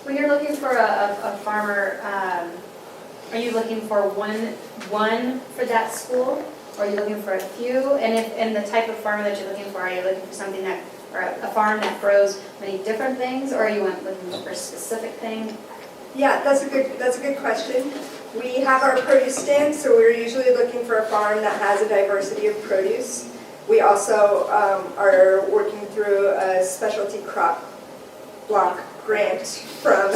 When you're looking for a farmer, are you looking for one for that school? Or are you looking for a few? And the type of farmer that you're looking for, are you looking for something that, or a farm that grows many different things? Or are you looking for a specific thing? Yeah, that's a good question. We have our produce stand, so we're usually looking for a farm that has a diversity of produce. We also are working through a specialty crop block grant from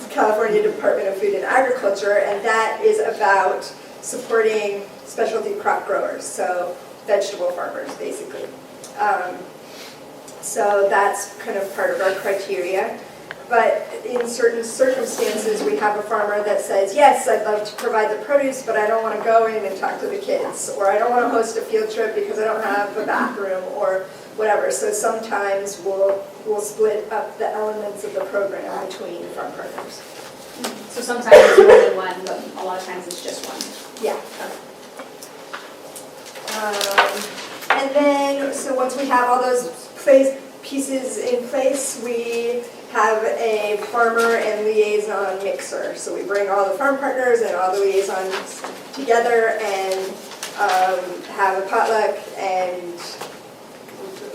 California Department of Food and Agriculture, and that is about supporting specialty crop growers, so vegetable farmers, basically. So that's kind of part of our criteria. But in certain circumstances, we have a farmer that says, yes, I'd love to provide the produce, but I don't want to go in and talk to the kids, or I don't want to host a field trip because I don't have a bathroom, or whatever. So sometimes we'll split up the elements of the program between farm partners. So sometimes it's more than one, but a lot of times it's just one. Yeah. And then, so once we have all those pieces in place, we have a farmer and liaison mixer. So we bring all the farm partners and all the liaisons together and have a potluck and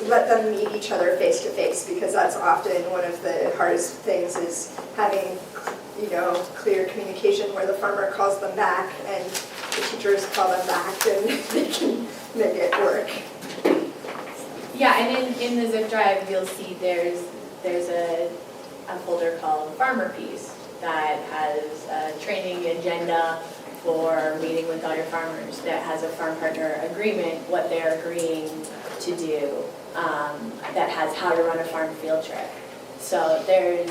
let them meet each other face to face, because that's often one of the hardest things, is having, clear communication where the farmer calls them back and the teachers call them back and they can make it work. Yeah, and in the zip drive, you'll see there's a folder called Farmer Piece that has a training agenda for meeting with all your farmers, that has a farm partner agreement, what they're agreeing to do, that has how to run a farm field trip. So there's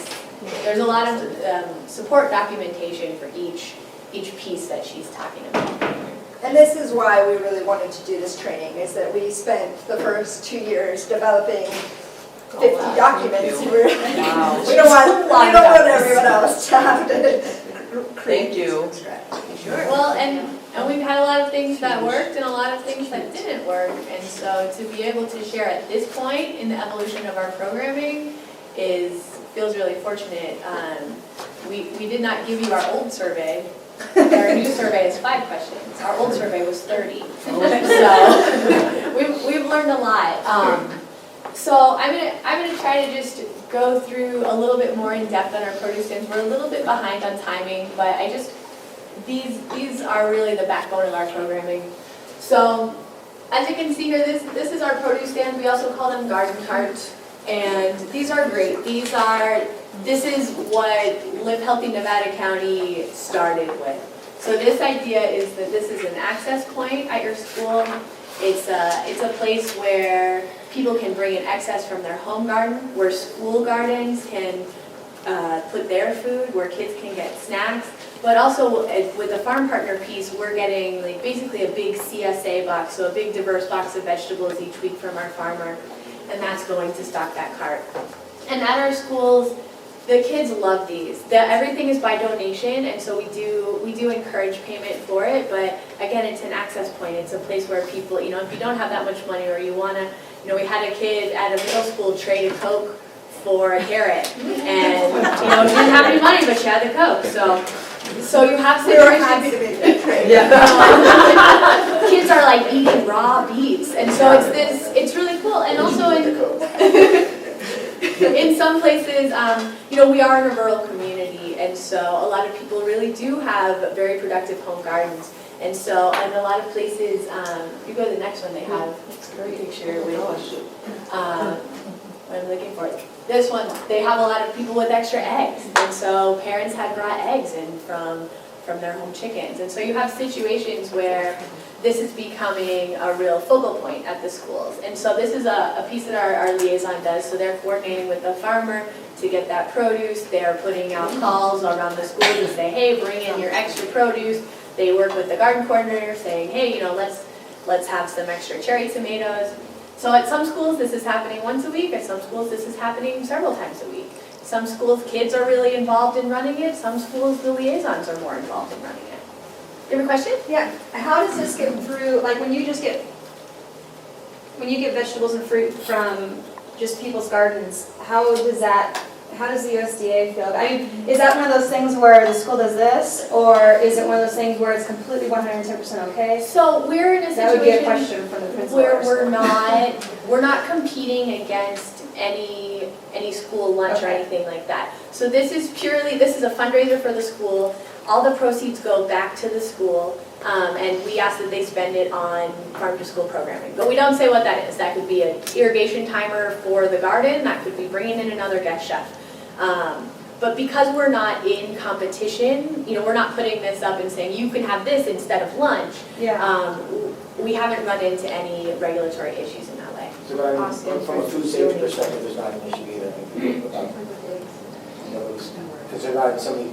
a lot of support documentation for each piece that she's talking about. And this is why we really wanted to do this training, is that we spent the first 2 years developing 50 documents. Wow. We don't want everyone else to have to create Thank you. from scratch. Sure. Well, and we've had a lot of things that worked and a lot of things that didn't work. And so to be able to share at this point in the evolution of our programming feels really fortunate. We did not give you our old survey. Our new survey is 5 questions. Our old survey was 30. So we've learned a lot. So I'm gonna try to just go through a little bit more in depth on our produce stands. We're a little bit behind on timing, but these are really the backbone of our programming. So as you can see here, this is our produce stand. We also call them garden carts, and these are great. This is what Live Healthy Nevada County started with. So this idea is that this is an access point at your school. It's a place where people can bring in excess from their home garden, where school gardens can put their food, where kids can get snacks. But also with the farm partner piece, we're getting basically a big CSA box, so a big diverse box of vegetables each week from our farmer, and that's going to stock that cart. And at our schools, the kids love these. Everything is by donation, and so we do encourage payment for it, but again, it's an access point. It's a place where people, if you don't have that much money, or you want to, we had a kid at a middle school trade a Coke for a carrot, and she didn't have any money, but she had the Coke, so you have situations. Kids are eating raw beets, and so it's really cool, and also in some places, we are in a rural community, and so a lot of people really do have very productive home gardens. And so in a lot of places, if you go to the next one, they have a picture with what I'm looking for. This one, they have a lot of people with extra eggs, and so parents had brought eggs in from their home chickens. And so you have situations where this is becoming a real focal point at the schools. And so this is a piece that our liaison does. So they're coordinating with the farmer to get that produce. They're putting out calls around the school to say, hey, bring in your extra produce. They work with the garden coordinator saying, hey, let's have some extra cherry tomatoes. So at some schools this is happening once a week. At some schools this is happening several times a week. Some schools kids are really involved in running it. Some schools the liaisons are more involved in running it. You have a question? Yeah. How does this get through, when you get vegetables and fruit from just people's gardens, how how does the USDA feel? I mean, is that one of those things where the school does this, or is it one of those things where it's completely 110% okay? So we're in a That would be a situation question from the principal. where or we're not competing against any school lunch or Okay. anything like that. So this is a fundraiser for the school. All the proceeds go back to the school, and we ask that they spend it on farm to school programming. But we don't say what that is. That could be an irrigation timer for the garden. That could be bringing in another guest chef. But because we're not in competition, we're not putting this up and saying you can have this instead of lunch. Yeah. We haven't run into any regulatory issues in that way. So I mean, from a food safety perspective, there's not an issue either. Because they're not somebody,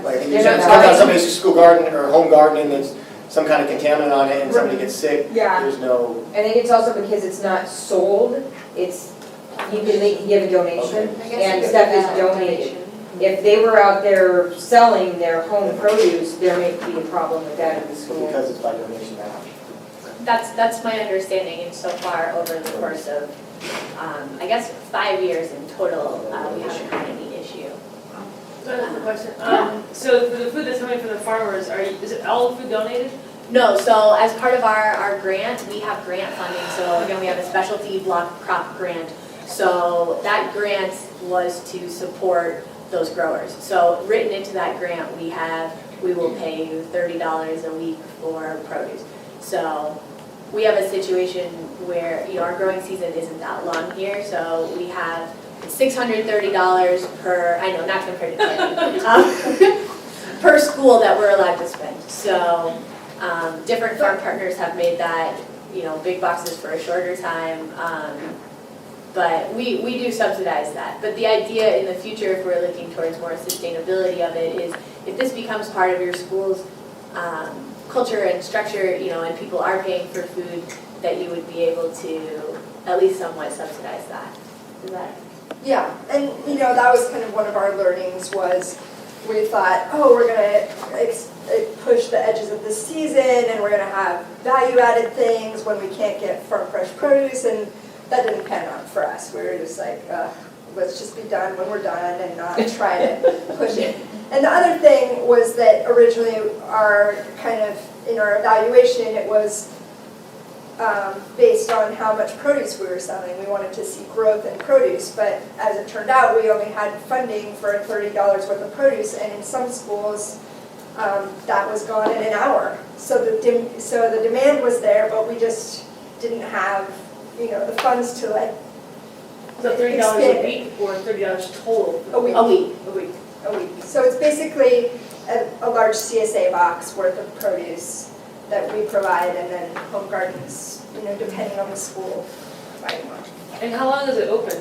like I think you said, somebody's school garden or home garden and there's some kind of contaminant on it and somebody gets sick. Yeah. There's no, I think it's also because it's not sold, they can give a donation, and stuff is donated. If they were out there selling their home produce, there may be a problem with that in the school. because it's by donation now. That's my understanding, and so far over the course of, I guess, 5 years in total, we haven't had any issue. So I have a question. So for the food that's coming from the farmers, is it all food donated? No, so as part of our grant, we have grant funding. So again, we have a specialty block crop grant. So that grant was to support those growers. So written into that grant, we will pay you $30 a week for produce. So we have a situation where our growing season isn't that long here, so we have $630 per, I know, not compared to Canada, per school that we're allowed to spend. So different farm partners have made that, big boxes for a shorter time, but we do subsidize that. But the idea in the future, if we're looking towards more sustainability of it, is if this becomes part of your school's culture and structure, and people are paying for food, that you would be able to at least somewhat subsidize that. Is that? Yeah, and that was kind of one of our learnings was we thought, we're gonna push the edges of the season and we're gonna have value-added things when we can't get farm fresh produce, and that didn't pan out for us. We were just like, let's just be done when we're done and not try to push it. And the other thing was that originally in our evaluation, it was based on how much produce we were selling. We wanted to see growth in produce, but as it turned out, we only had funding for $30 worth of produce, and in some schools, that was gone in an hour. So the demand was there, but we just didn't have, the funds to So $30 a week or $30 total? A week. A week. A week. A week. So it's basically a large CSA box worth of produce that we provide, and then home gardens, depending on the school, provide more. And how long is it open?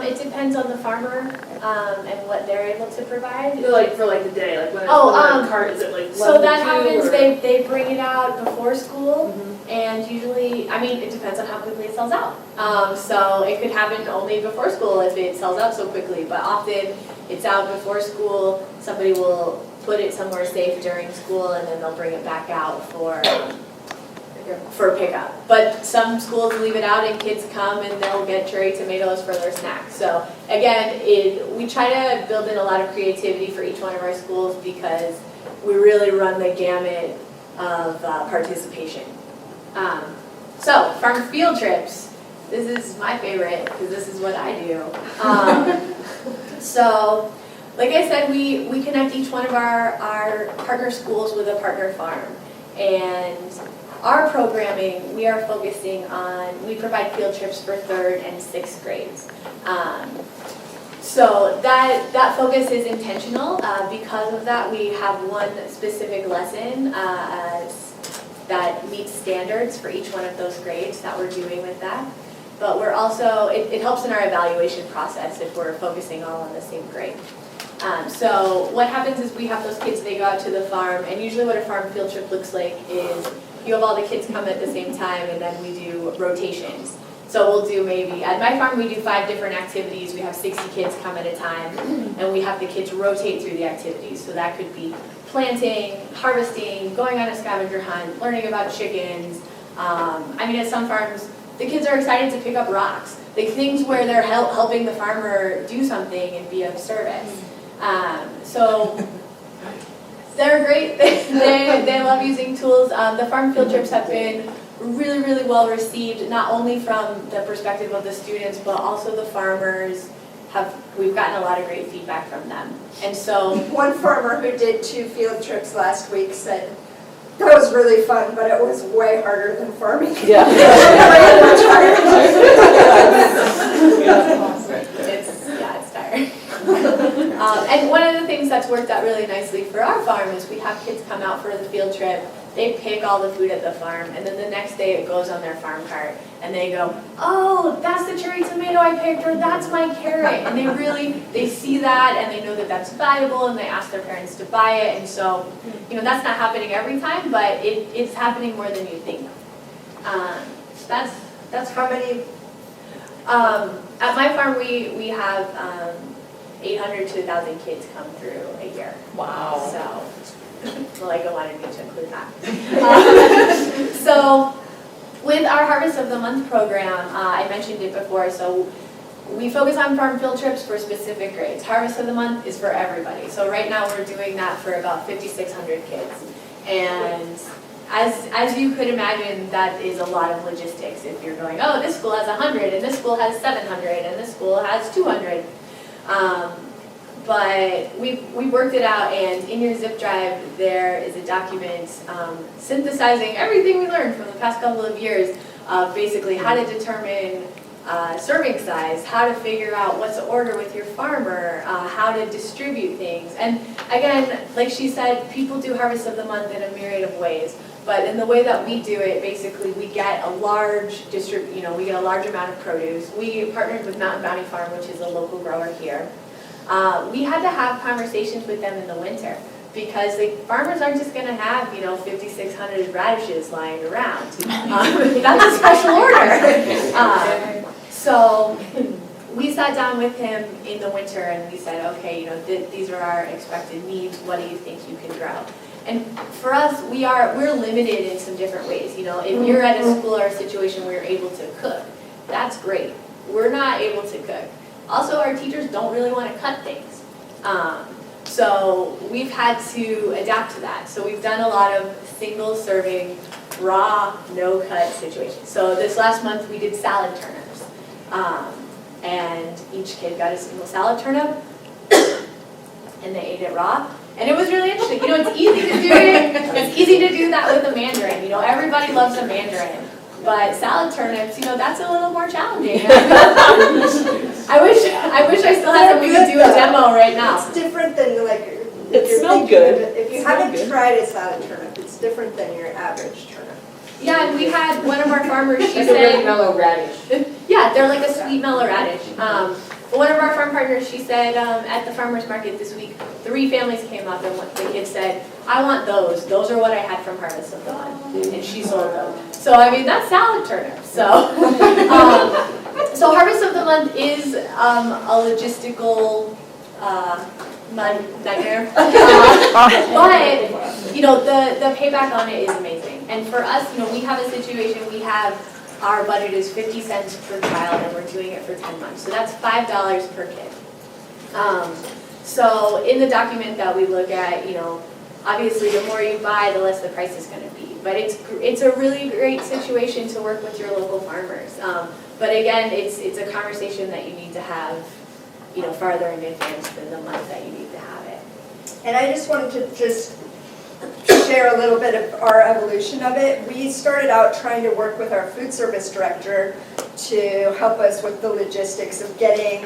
It depends on the farmer and what they're able to provide. Like for the day, like when it's Oh, when the cart, is it like 11 So that to 2, happens, or? they bring it out before school, Mhm. and usually, it depends on how quickly it sells out. So it could happen only before school if it sells out so quickly, but often it's out before school, somebody will put it somewhere safe during school, and then they'll bring it back out for pickup. But some schools leave it out and kids come and they'll get cherry tomatoes for their snacks. So again, we try to build in a lot of creativity for each one of our schools because we really run the gamut of participation. So farm field trips, this is my favorite because this is what I do. So like I said, we connect each one of our partner schools with a partner farm. And our programming, we are focusing on, we provide field trips for 3rd and 6th grades. So that focus is intentional. Because of that, we have one specific lesson that meets standards for each one of those grades that we're doing with that. But we're also, it helps in our evaluation process if we're focusing all on the same grade. So what happens is we have those kids, they go out to the farm, and usually what a farm field trip looks like is you have all the kids come at the same time, and then we do rotations. So we'll do maybe, at my farm we do 5 different activities, we have 60 kids come at a time, and we have the kids rotate through the activities. So that could be planting, harvesting, going on a scavenger hunt, learning about chickens. At some farms, the kids are excited to pick up rocks. like things where they're helping the farmer do something and be of service. So they're great. They love using tools. The farm field trips have been really, really well received, not only from the perspective of the students, but also the farmers. We've gotten a lot of great feedback from them. And so One farmer who did 2 field trips last week said, that was really fun, but it was way harder than farming. Yeah. it's tiring. And one of the things that's worked out really nicely for our farm is we have kids come out for the field trip, they pick all the food at the farm, and then the next day it goes on their farm cart, and they go, oh, that's the cherry tomato I picked, or that's my carrot, and they see that, and they know that that's valuable, and they ask their parents to buy it, and so, that's not happening every time, but it's happening more than you think. That's How many? At my farm, we have 800 to 1,000 kids come through a year. Wow. So, well, I wanted me to include that. So, with our Harvest of the Month program, I mentioned it before, so we focus on farm field trips for specific grades. Harvest of the Month is for everybody. So right now we're doing that for about 5,600 kids. And as you could imagine, that is a lot of logistics. If you're going, oh, this school has 100, and this school has 700, and this school has 200. But we worked it out, and in your zip drive there is a document synthesizing everything we learned from the past couple of years of basically how to determine serving size, how to figure out what to order with your farmer, how to distribute things. And again, like she said, people do Harvest of the Month in a myriad of ways. But in the way that we do it, basically we get a large we get a large amount of produce. We partnered with Mountain Bounty Farm, which is a local grower here. We had to have conversations with them in the winter because the farmers aren't just going to have 5,600 radishes lying around. That's a special order. So we sat down with him in the winter and we said, okay, these are our expected needs. What do you think you can grow? And for us, we're limited in some different ways. If you're at a school or a situation where you're able to cook, that's great. We're not able to cook. Also, our teachers don't really want to cut things. So we've had to adapt to that. So we've done a lot of single serving, raw, no cut situations. So this last month we did salad turnips. And each kid got a single salad turnip and they ate it raw. And it was really interesting. It's easy to do it. It's easy to do that with a mandarin. Everybody loves a mandarin. But salad turnips, that's a little more challenging. I wish I still had something to do a demo right now. It's different than It smelled good. If you haven't tried a salad turnip, it's different than your average turnip. Yeah, and we had one of our farmers, she Like a really said, mellow radish. yeah, they're like a sweet mellow radish. One of our farm partners, she said, at the farmer's market this week, 3 families came up and the kid said, I want those. Those are what I had from Harvest of the Month. And she sold them. So, that's salad turnips. So, so Harvest of the Month is a logistical nightmare. But, the payback on it is amazing. And for us, we have a situation, our budget is 50 cents per child, and we're doing it for 10 months. So that's $5 per kid. So in the document that we look at, obviously the more you buy, the less the price is going to be. But it's a really great situation to work with your local farmers. But again, it's a conversation that you need to have, farther in advance than the month that you need to have it. And I just wanted to share a little bit of our evolution of it. We started out trying to work with our food service director to help us with the logistics of getting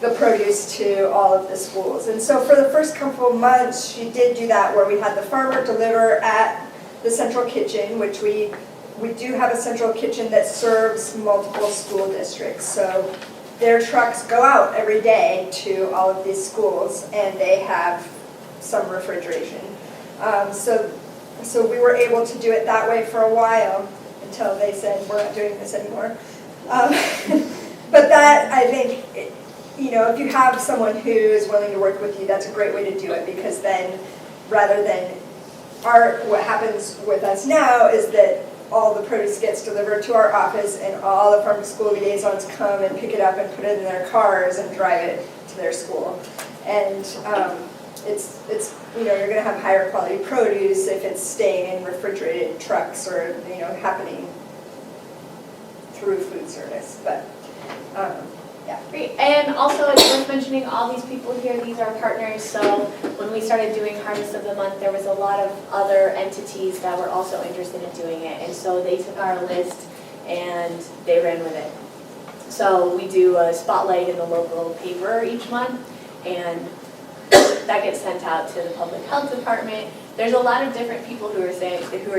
the produce to all of the schools. And so for the first couple of months, she did do that where we had the farmer deliver at the central kitchen, which we do have a central kitchen that serves multiple school districts. So their trucks go out every day to all of these schools and they have some refrigeration. So we were able to do it that way for a while until they said, we're not doing this anymore. But that, I think, if you have someone who is willing to work with you, that's a great way to do it, because then rather than what happens with us now is that all the produce gets delivered to our office, and all the farm to school liaisons come and pick it up and put it in their cars and drive it to their school. And it's you're gonna have higher quality produce if it's staying in refrigerated trucks or, happening through food service, but, yeah. Great, and also it's worth mentioning all these people here, these are partners, so when we started doing Harvest of the Month, there was a lot of other entities that were also interested in doing it, and so they took our list and they ran with it. So we do a spotlight in the local paper each month, and that gets sent out to the public health department. There's a lot of different people who are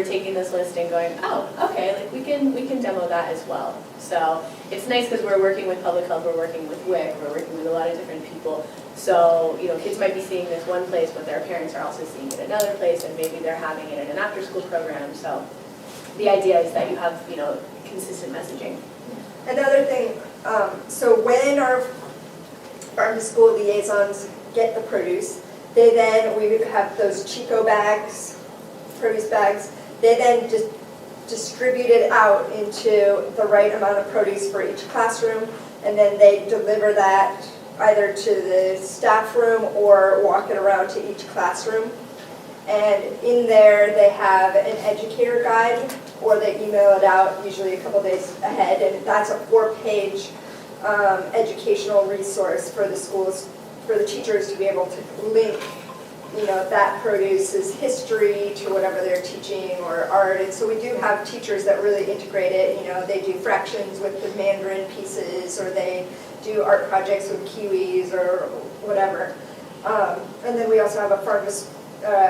taking this list and going, oh, okay, like we can demo that as well. So it's nice because we're working with public health, we're working with WIC, we're working with a lot of different people. So, kids might be seeing this one place, but their parents are also seeing it another place, and maybe they're having it in an after-school program. So the idea is that you have, consistent messaging. Another thing, so when our farm to school liaisons get the produce, we have those Chico bags, produce bags, they then just distribute it out into the right amount of produce for each classroom, and then they deliver that either to the staff room or walk it around to each classroom. And in there, they have an educator guide, or they email it out usually a couple days ahead, and that's a 4-page educational resource for the schools, for the teachers to be able to link, that produce's history to whatever they're teaching or art. And so we do have teachers that really integrate it. They do fractions with the Mandarin pieces, or they do art projects with kiwis or whatever. And then we also have a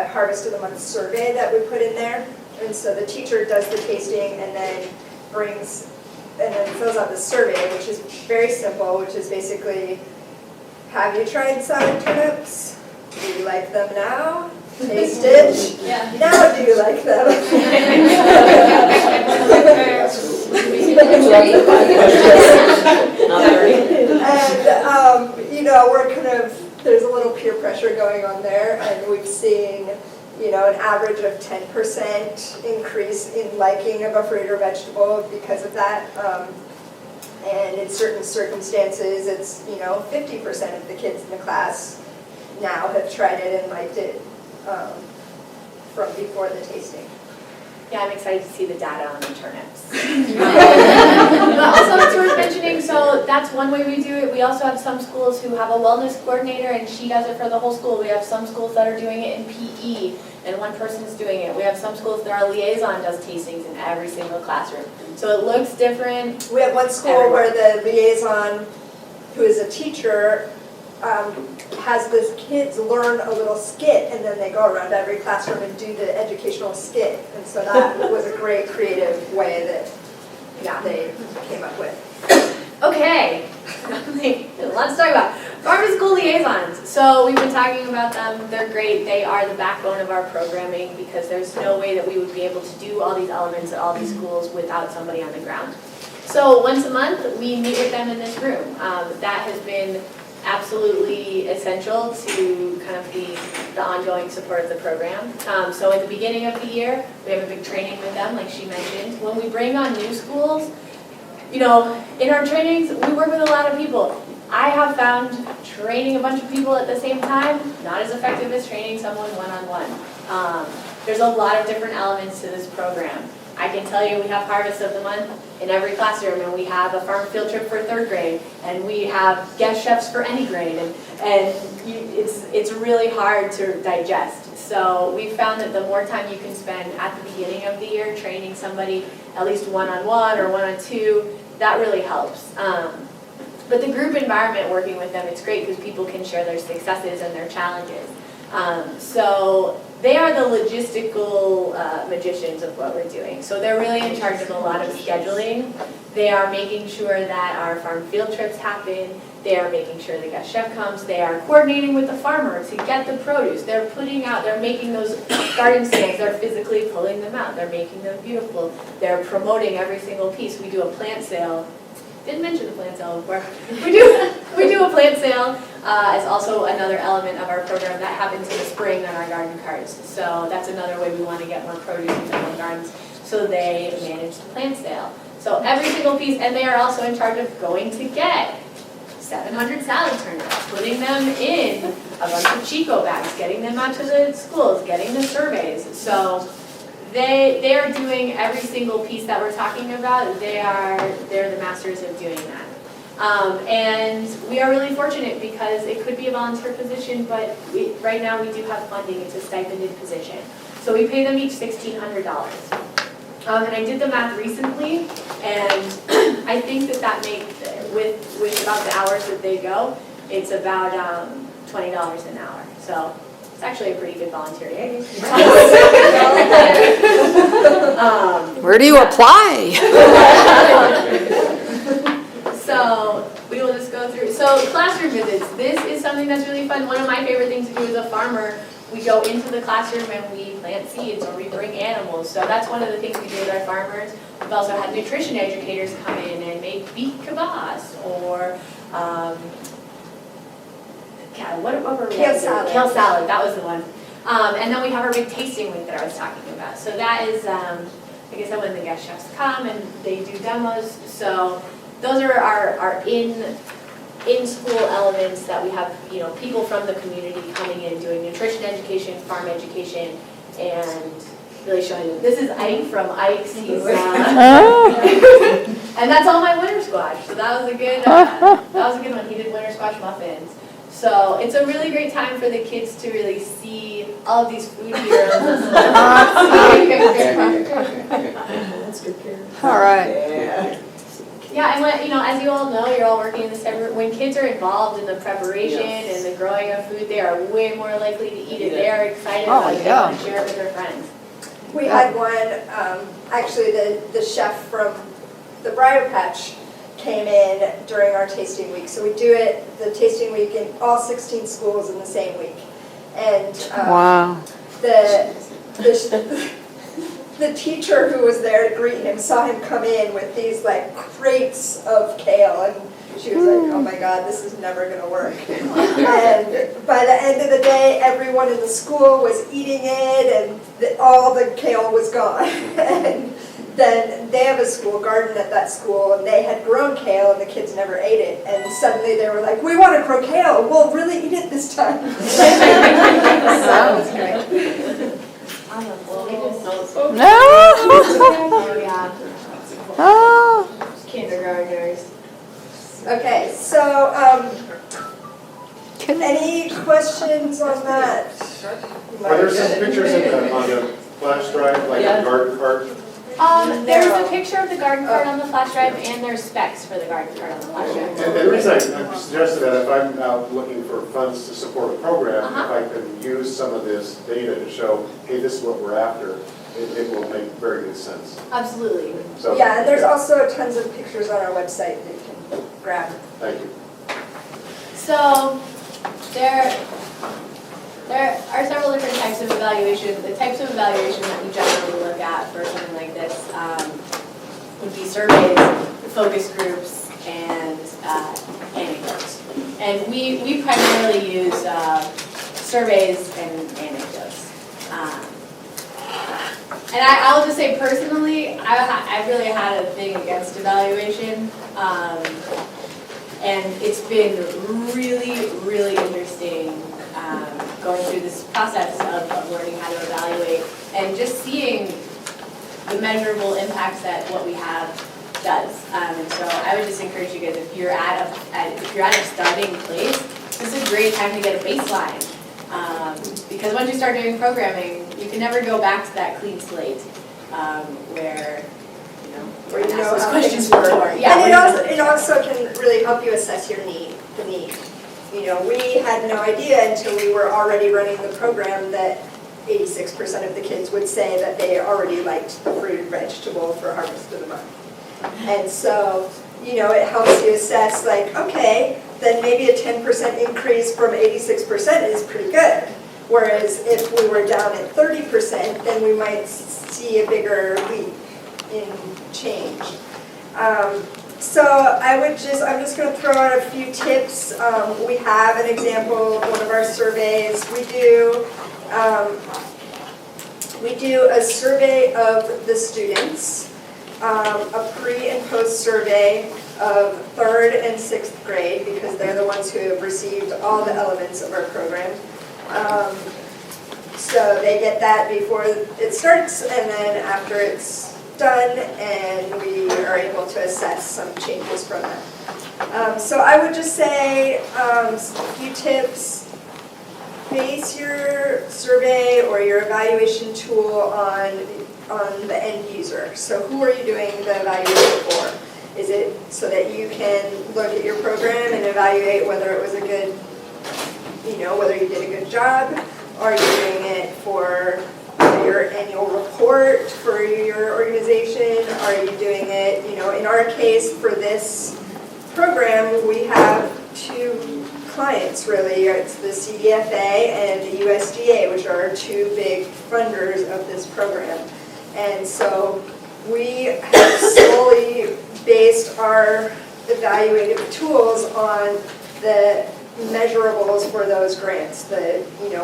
Harvest of the Month survey that we put in there. And so the teacher does the tasting and then fills out the survey, which is very simple, which is basically, have you tried salad turnips? Do you like them now? Taste it. Yeah. Now do you like them? And we're there's a little peer pressure going on there, and we've seen an average of 10% increase in liking of a fruit or vegetable because of that. And in certain circumstances, it's 50% of the kids in the class now have tried it and liked it from before the tasting. Yeah, I'm excited to see the data on the turnips. But also it's worth mentioning, so that's one way we do it. We also have some schools who have a wellness coordinator, and she does it for the whole school. We have some schools that are doing it in PE, and one person's doing it. We have some schools that our liaison does tastings in every single classroom. So it looks different. We have one school where the liaison, who is a teacher, has the kids learn a little skit, and then they go around every classroom and do the educational skit. And so that was a great creative way that they came up with. Okay, let's talk about farm to school liaisons. So we've been talking about them. They're great. They are the backbone of our programming because there's no way that we would be able to do all these elements at all these schools without somebody on the ground. So once a month, we meet with them in this room. That has been absolutely essential to kind of the ongoing support of the program. So at the beginning of the year, we have a big training with them, like she mentioned. When we bring on new schools, in our trainings, we work with a lot of people. I have found training a bunch of people at the same time not as effective as training someone one-on-one. There's a lot of different elements to this program. I can tell you we have Harvest of the Month in every classroom, and we have a farm field trip for 3rd grade, and we have guest chefs for any grade, and it's really hard to digest. So we found that the more time you can spend at the beginning of the year training somebody, at least one-on-one or one-on-two, that really helps. But the group environment, working with them, it's great because people can share their successes and their challenges. So they are the logistical magicians of what we're doing. So they're really in charge of a lot of scheduling. They are making sure that our farm field trips happen. They are making sure the guest chef comes. They are coordinating with the farmer to get the produce. They're making those garden stands. They're physically pulling them out. They're making them beautiful. They're promoting every single piece. We do a plant sale. Didn't mention the plant sale before. We do a plant sale as also another element of our program that happens in the spring on our garden carts. So that's another way we want to get more produce into our gardens. So they manage the plant sale. So every single piece, and they are also in charge of going to get 700 salad turnips, putting them in a bunch of Chico bags, getting them out to the schools, getting the surveys. So they are doing every single piece that we're talking about. They're the masters of doing that. And we are really fortunate because it could be a volunteer position, but right now we do have funding. It's a stipended position. So we pay them each $1,600. And I did the math recently, and I think that makes, with about the hours that they go, it's about $20 an hour. So it's actually a pretty good volunteer day. Where do you apply? So we will just go through. So classroom visits. This is something that's really fun. One of my favorite things to do as a farmer. We go into the classroom and we plant seeds or we bring animals. So that's one of the things we do with our farmers. We've also had nutrition educators come in and make beef kvass or what were we? Kale salad. Kale salad, that was the one. And then we have our big tasting week that I was talking about. So that is, like I said, when the guest chefs come and they do demos. So those are our in-school elements that we have, people from the community coming in doing nutrition education, farm education, and really showing them. This is Ike from Ike's. He's, and that's all my winter squash. So that was a good one. He did winter squash muffins. So it's a really great time for the kids to really see all of these food heroes. All right. Yeah, and when, as you all know, you're all working in this type when kids are involved in the preparation and the growing of food, they are way more likely to eat it. They are excited about it. They want to share it with their friends. We had one, actually the chef from the Briar Patch came in during our tasting week. So we do the tasting week in all 16 schools in the same week. And Wow. the teacher who was there to greet him saw him come in with these crates of kale, and she was like, oh my God, this is never going to work. And by the end of the day, everyone in the school was eating it, and all the kale was gone. And then they have a school garden at that school, and they had grown kale, and the kids never ate it. And suddenly they were like, we want to grow kale. We'll really eat it this time. So that was great. No. Oh, yeah. Oh. Kindergartners. Okay, so any questions on that? Are there some pictures on the flash drive, like a garden cart? There's a picture of the garden cart on the flash drive, and there's specs for the garden cart on the flash drive. And the reason I suggested that if I'm out looking for funds to support a program, if I can use some of this data to show, hey, this is what we're after, it will make very good sense. Absolutely. So, Yeah, and there's also tons of pictures on our website that you can grab. Thank you. So there are several different types of evaluation. The types of evaluation that we generally look at for something like this would be surveys, focus groups, and anecdotes. And we primarily use surveys and anecdotes. And I'll just say personally, I really had a thing against evaluation. And it's been really, really interesting going through this process of learning how to evaluate and just seeing the measurable impacts that what we have does. And so I would just encourage you guys, if you're at a starting place, this is a great time to get a baseline. Because once you start doing programming, you can never go back to that clean slate where you ask those questions before. Yeah, And it also can really help you assess the need. We had no idea until we were already running the program that 86% of the kids would say that they already liked the fruit and vegetable for Harvest of the Month. And so, it helps you assess okay, then maybe a 10% increase from 86% is pretty good. Whereas if we were down at 30%, then we might see a bigger leap in change. So I'm just going to throw out a few tips. We have an example of one of our surveys. We do we do a survey of the students, a pre and post survey of 3rd and 6th grade, because they're the ones who have received all the elements of our program. So they get that before it starts, and then after it's done, and we are able to assess some changes from that. So I would just say a few tips. Base your survey or your evaluation tool on the end user. So who are you doing the evaluation for? Is it so that you can look at your program and evaluate whether it was a good, whether you did a good job? Are you doing it for your annual report for your organization? Are you doing it, in our case for this program, we have 2 clients really. It's the CDFA and the USDA, which are our 2 big funders of this program. And so we have solely based our evaluative tools on the measurables for those grants,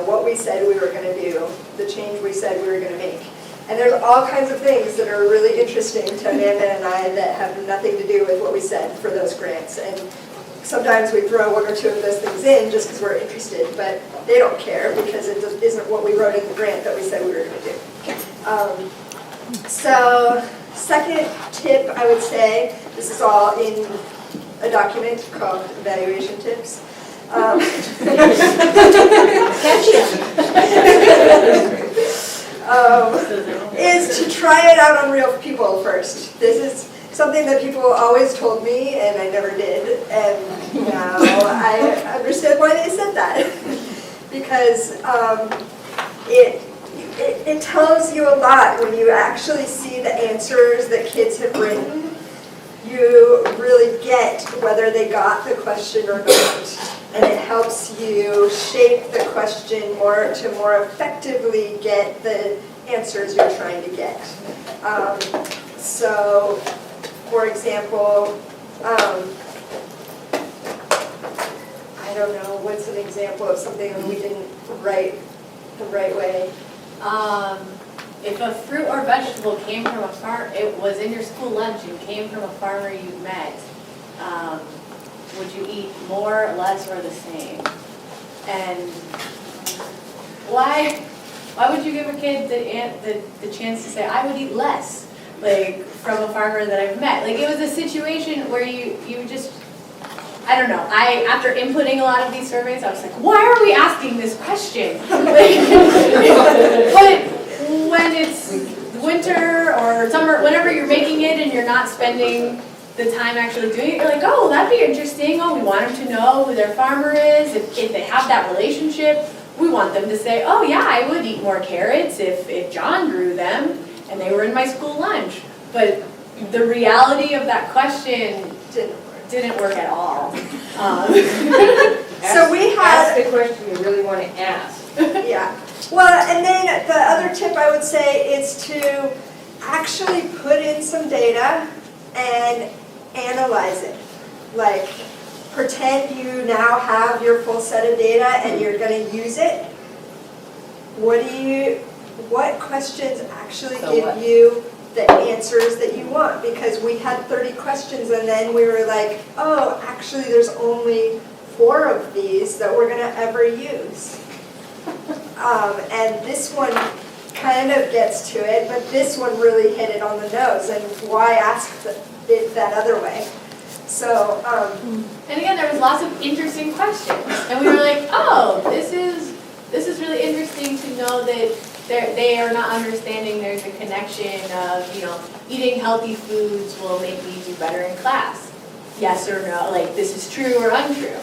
what we said we were going to do, the change we said we were going to make. And there's all kinds of things that are really interesting to Amanda and I that have nothing to do with what we said for those grants. And sometimes we throw 1 or 2 of those things in just because we're interested, but they don't care because it isn't what we wrote in the grant that we said we were going to do. So second tip, I would say, this is all in a document called Evaluation Tips. Is to try it out on real people first. This is something that people always told me and I never did, and now I understand why they said that. Because it tells you a lot when you actually see the answers that kids have written. You really get whether they got the question or not. And it helps you shape the question to more effectively get the answers you're trying to get. So, for example, I don't know, what's an example of something that we didn't write the right way? If a fruit or vegetable came from a farm, it was in your school lunch and came from a farmer you met, would you eat more, less, or the same? And why would you give a kid the chance to say, I would eat less, like, from a farmer that I've met? Like, it was a situation where you just, I don't know, after inputting a lot of these surveys, I was like, why are we asking this question? But when it's winter or summer, whenever you're making it and you're not spending the time actually doing it, you're like, oh, that'd be interesting. Oh, we want them to know who their farmer is. If they have that relationship, we want them to say, oh yeah, I would eat more carrots if John grew them and they were in my school lunch. But the reality of that question didn't work at all. So we Ask had, the question you really want to ask. yeah. Well, and then the other tip I would say is to actually put in some data and analyze it. Like, pretend you now have your full set of data and you're going to use it. What questions actually give you the answers that you want? Because we had 30 questions and then we were like, oh, actually there's only 4 of these that we're going to ever use. And this one kind of gets to it, but this one really hit it on the nose, and why ask it that other way? So, and again, there was lots of interesting questions, and we were like, oh, this is really interesting to know that they are not understanding there's a connection of, eating healthy foods will make me do better in class. Yes or no, like this is true or untrue.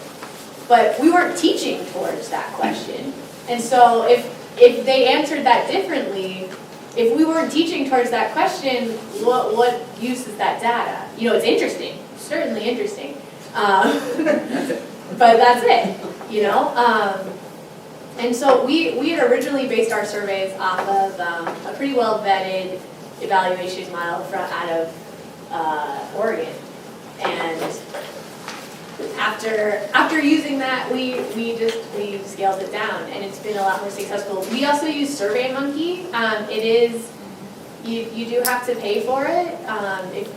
But we weren't teaching towards that question. And so if they answered that differently, if we weren't teaching towards that question, what use is that data? It's interesting, certainly interesting. But that's it, And so we had originally based our surveys off of a pretty well vetted evaluation model out of Oregon. And after using that, we scaled it down, and it's been a lot more successful. We also use SurveyMonkey. It is, you do have to pay for it,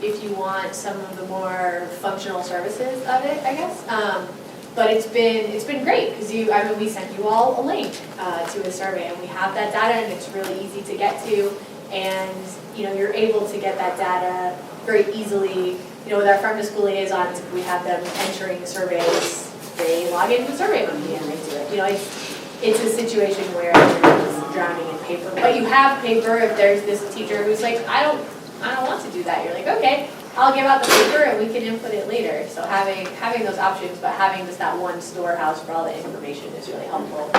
if you want some of the more functional services of it, I guess. But it's been great, because we sent you all a link to a survey, and we have that data, and it's really easy to get to, and you're able to get that data very easily. With our farm to school liaisons, if we have them entering surveys, they log into SurveyMonkey and they do it. It's a situation where you're drowning in paper, but you have paper. If there's this teacher who's like, I don't want to do that, you're like, okay, I'll give out the paper and we can input it later. So having those options, but having just that one storehouse for all the information is really helpful.